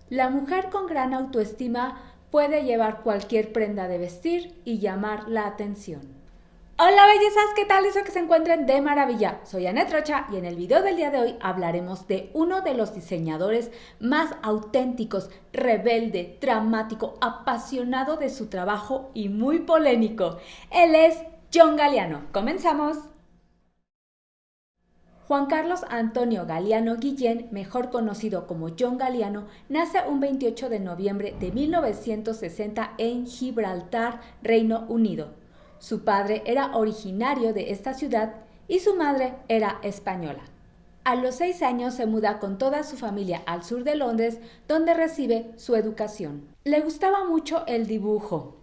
La mujer con gran autoestima puede llevar cualquier prenda de vestir y llamar la atención. Hola bellezas, ¿qué tal? Eso que se encuentren de maravilla. Soy Anet Rocha y en el video del día de hoy hablaremos de uno de los diseñadores más auténticos, rebelde, dramático, apasionado de su trabajo y muy polémico. Él es John Galliano. ¡Comenzamos! Juan Carlos Antonio Galliano Guillén, mejor conocido como John Galliano, nace un 28 de noviembre de 1960 en Gibraltar, Reino Unido. Su padre era originario de esta ciudad y su madre era española. A los 6 años se muda con toda su familia al sur de Londres, donde recibe su educación. Le gustaba mucho el dibujo.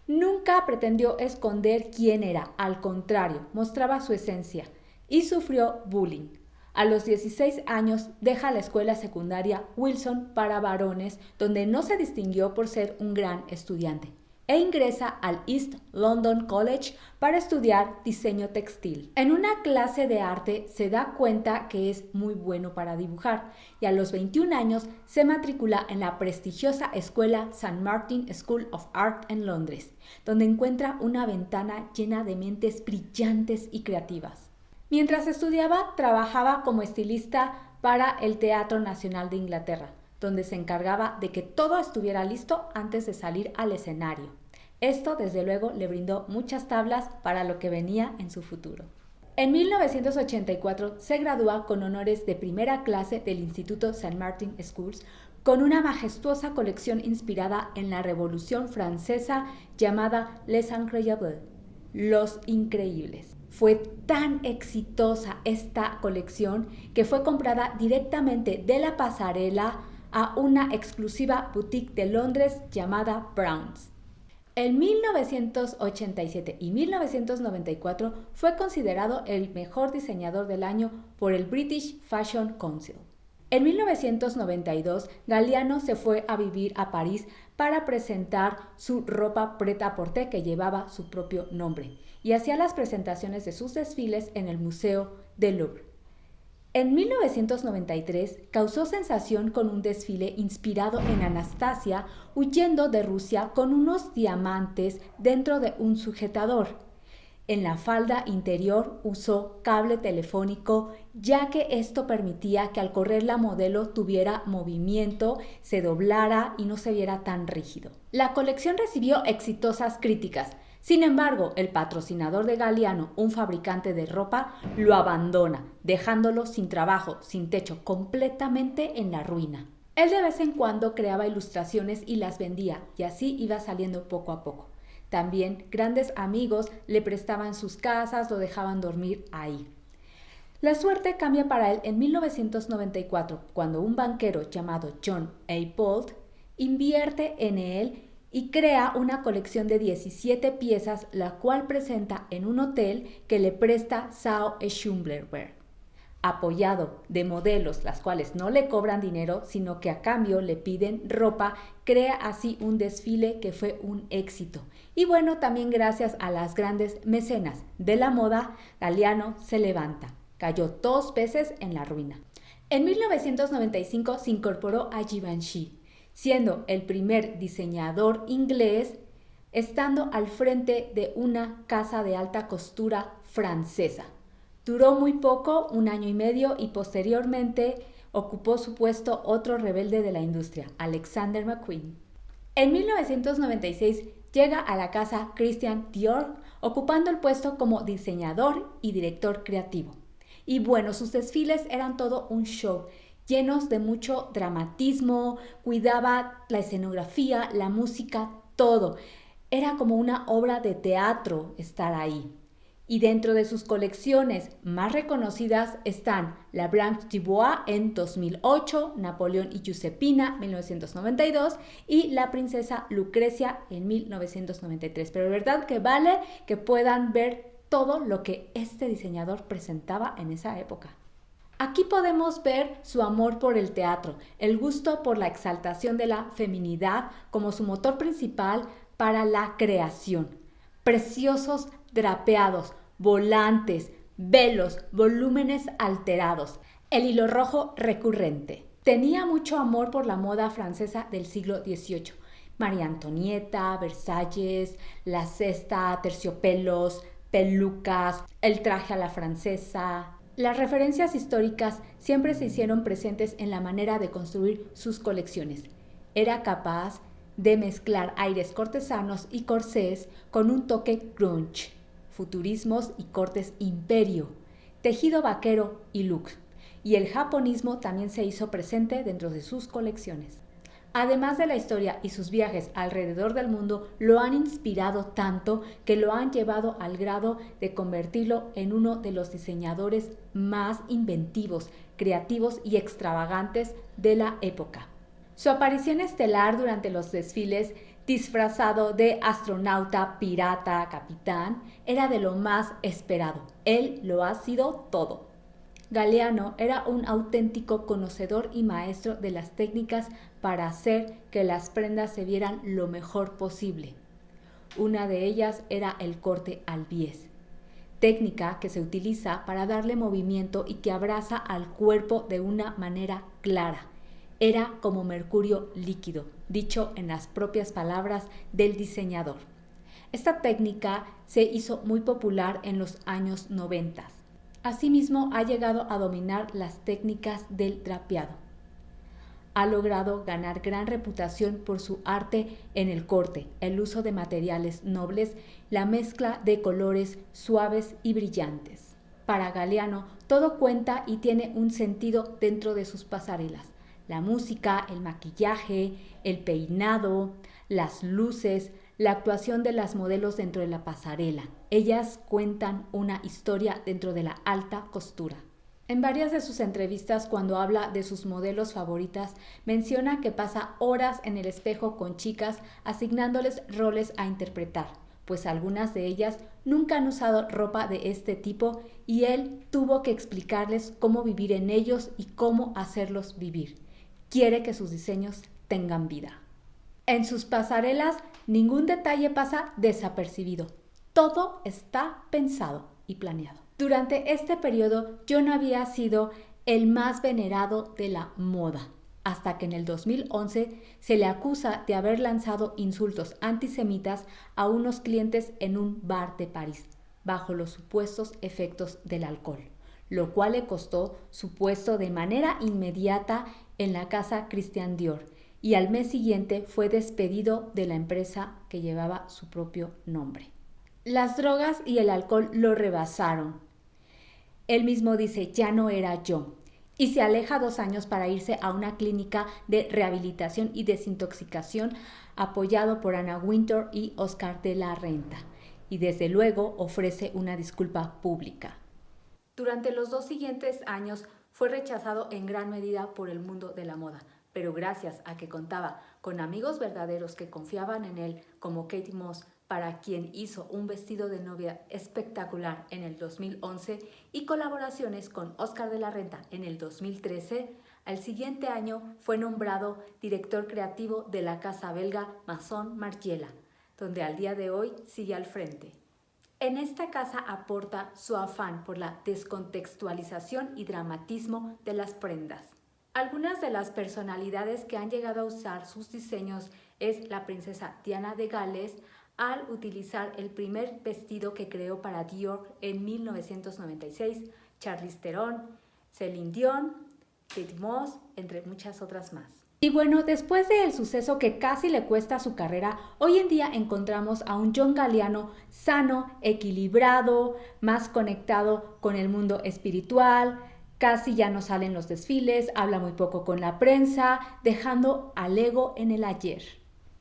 Nunca pretendió esconder quién era, al contrario, mostraba su esencia y sufrió bullying. A los 16 años deja la escuela secundaria Wilson para varones, donde no se distinguió por ser un gran estudiante, e ingresa al East London College para estudiar diseño textil. En una clase de arte se da cuenta que es muy bueno para dibujar y a los 21 años se matricula en la prestigiosa escuela St. Martin School of Art en Londres, donde encuentra una ventana llena de mentes brillantes y creativas. Mientras estudiaba, trabajaba como estilista para el Teatro Nacional de Inglaterra, donde se encargaba de que todo estuviera listo antes de salir al escenario. Esto, desde luego, le brindó muchas tablas para lo que venía en su futuro. En 1984 se gradúa con honores de primera clase del Instituto St. Martin Schools con una majestuosa colección inspirada en la Revolución Francesa llamada Les Incroyables, Los Increíbles. Fue tan exitosa esta colección que fue comprada directamente de la pasarela a una exclusiva boutique de Londres llamada Browns. En 1987 y 1994 fue considerado el mejor diseñador del año por el British Fashion Council. En 1992, Galliano se fue a vivir a París para presentar su ropa prêt-à-porter que llevaba su propio nombre y hacía las presentaciones de sus desfiles en el Museo del Louvre. En 1993 causó sensación con un desfile inspirado en Anastasia huyendo de Rusia con unos diamantes dentro de un sujetador. En la falda interior usó cable telefónico, ya que esto permitía que al correr la modelo tuviera movimiento, se doblara y no se viera tan rígido. La colección recibió exitosas críticas. Sin embargo, el patrocinador de Galliano, un fabricante de ropa, lo abandona, dejándolo sin trabajo, sin techo, completamente en la ruina. Él de vez en cuando creaba ilustraciones y las vendía, y así iba saliendo poco a poco. También grandes amigos le prestaban sus casas, lo dejaban dormir ahí. La suerte cambia para él en 1994, cuando un banquero llamado John A. Bolt invierte en él y crea una colección de 17 piezas, la cual presenta en un hotel que le presta Sao Schumberger. Apoyado de modelos, las cuales no le cobran dinero, sino que a cambio le piden ropa, crea así un desfile que fue un éxito. Y bueno, también gracias a las grandes mecenas de la moda, Galliano se levanta. Cayó 2 veces en la ruina. En 1995 se incorporó a Givenchy, siendo el primer diseñador inglés, estando al frente de una casa de alta costura francesa. Duró muy poco, 1 año y medio, y posteriormente ocupó su puesto otro rebelde de la industria, Alexander McQueen. En 1996 llega a la casa Christian Dior, ocupando el puesto como diseñador y director creativo. Y bueno, sus desfiles eran todo un show, llenos de mucho dramatismo, cuidaba la escenografía, la música, todo. Era como una obra de teatro estar ahí. Y dentro de sus colecciones más reconocidas están la Blanche de Bois en 2008, Napoleón y Giuseppina 1992 y la Princesa Lucrecia en 1993. Pero de verdad que vale que puedan ver todo lo que este diseñador presentaba en esa época. Aquí podemos ver su amor por el teatro, el gusto por la exaltación de la feminidad como su motor principal para la creación. Preciosos drapeados, volantes, velos, volúmenes alterados, el hilo rojo recurrente. Tenía mucho amor por la moda francesa del siglo XVIII. María Antonieta, Versalles, la cesta, terciopelos, pelucas, el traje a la francesa. Las referencias históricas siempre se hicieron presentes en la manera de construir sus colecciones. Era capaz de mezclar aires cortesanos y corsés con un toque grunge, futurismos y cortes imperio, tejido vaquero y look. Y el japonismo también se hizo presente dentro de sus colecciones. Además de la historia y sus viajes alrededor del mundo, lo han inspirado tanto que lo han llevado al grado de convertirlo en uno de los diseñadores más inventivos, creativos y extravagantes de la época. Su aparición estelar durante los desfiles, disfrazado de astronauta, pirata, capitán, era de lo más esperado. Él lo ha sido todo. Galliano era un auténtico conocedor y maestro de las técnicas para hacer que las prendas se vieran lo mejor posible. Una de ellas era el corte al bies, técnica que se utiliza para darle movimiento y que abraza al cuerpo de una manera clara. Era como mercurio líquido, dicho en las propias palabras del diseñador. Esta técnica se hizo muy popular en los años 90. Asimismo, ha llegado a dominar las técnicas del drapeado. Ha logrado ganar gran reputación por su arte en el corte, el uso de materiales nobles, la mezcla de colores suaves y brillantes. Para Galliano, todo cuenta y tiene un sentido dentro de sus pasarelas. La música, el maquillaje, el peinado, las luces, la actuación de las modelos dentro de la pasarela. Ellas cuentan una historia dentro de la alta costura. En varias de sus entrevistas, cuando habla de sus modelos favoritas, menciona que pasa horas en el espejo con chicas asignándoles roles a interpretar, pues algunas de ellas nunca han usado ropa de este tipo y él tuvo que explicarles cómo vivir en ellos y cómo hacerlos vivir. Quiere que sus diseños tengan vida. En sus pasarelas, ningún detalle pasa desapercibido. Todo está pensado y planeado. Durante este periodo, John había sido el más venerado de la moda, hasta que en el 2011 se le acusa de haber lanzado insultos antisemitas a unos clientes en un bar de París, bajo los supuestos efectos del alcohol, lo cual le costó su puesto de manera inmediata en la casa Christian Dior, y al mes siguiente fue despedido de la empresa que llevaba su propio nombre. Las drogas y el alcohol lo rebasaron. Él mismo dice, ya no era yo, y se aleja 2 años para irse a una clínica de rehabilitación y desintoxicación apoyado por Anna Wintour y Oscar de la Renta, y desde luego ofrece una disculpa pública. Durante los 2 siguientes años fue rechazado en gran medida por el mundo de la moda, pero gracias a que contaba con amigos verdaderos que confiaban en él, como Kate Moss, para quien hizo un vestido de novia espectacular en el 2011, y colaboraciones con Oscar de la Renta en el 2013, al siguiente año fue nombrado director creativo de la casa belga Maison Margiela, donde al día de hoy sigue al frente. En esta casa aporta su afán por la descontextualización y dramatismo de las prendas. Algunas de las personalidades que han llegado a usar sus diseños es la princesa Diana de Gales, al utilizar el primer vestido que creó para Dior en 1996, Charlize Theron, Celine Dion, Kate Moss, entre muchas otras más. Y bueno, después del suceso que casi le cuesta su carrera, hoy en día encontramos a un John Galliano sano, equilibrado, más conectado con el mundo espiritual, casi ya no sale en los desfiles, habla muy poco con la prensa, dejando al ego en el ayer.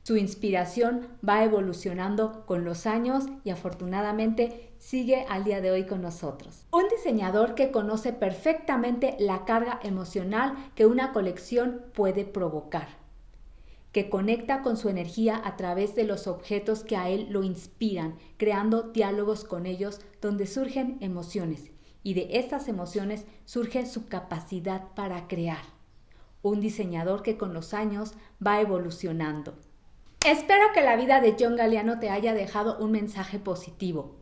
Su inspiración va evolucionando con los años y afortunadamente sigue al día de hoy con nosotros. Un diseñador que conoce perfectamente la carga emocional que una colección puede provocar, que conecta con su energía a través de los objetos que a él lo inspiran, creando diálogos con ellos donde surgen emociones, y de estas emociones surge su capacidad para crear. Un diseñador que con los años va evolucionando. Espero que la vida de John Galliano te haya dejado un mensaje positivo,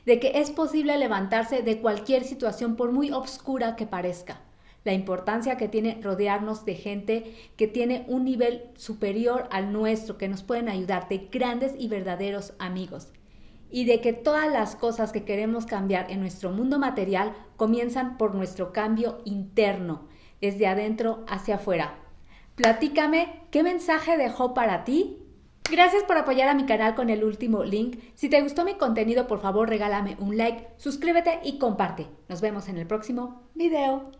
de que es posible levantarse de cualquier situación por muy oscura que parezca. la importancia que tiene rodearnos de gente que tiene un nivel superior al nuestro, que nos pueden ayudar, de grandes y verdaderos amigos. Y de que todas las cosas que queremos cambiar en nuestro mundo material comienzan por nuestro cambio interno, desde adentro hacia afuera. Platícame, ¿qué mensaje dejó para ti? Gracias por apoyar a mi canal con el último link. Si te gustó mi contenido, por favor regálame un like, suscríbete y comparte. Nos vemos en el próximo video.